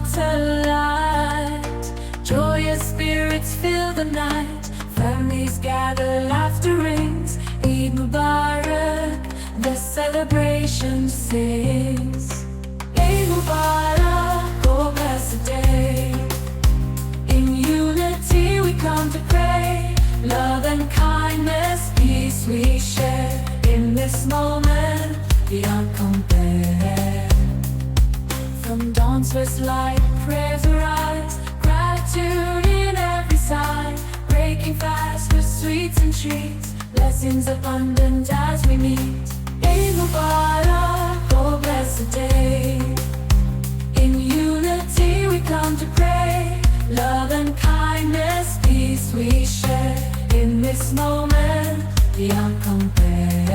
brought alight. Joyous spirits fill the night. Families gather, laughter rings. Eid Mubarak, the celebration sings. Eid Mubarak, oh blessed day. In unity we come to pray. Love and kindness, peace we share. In this moment, beyond compare. From dawn's first light, prayers arise. Gratitude in every side. Breaking fast with sweets and treats. Blessings abundant as we meet. Eid Mubarak, oh blessed day. In unity we come to pray. Love and kindness, peace we share. In this moment, beyond compare.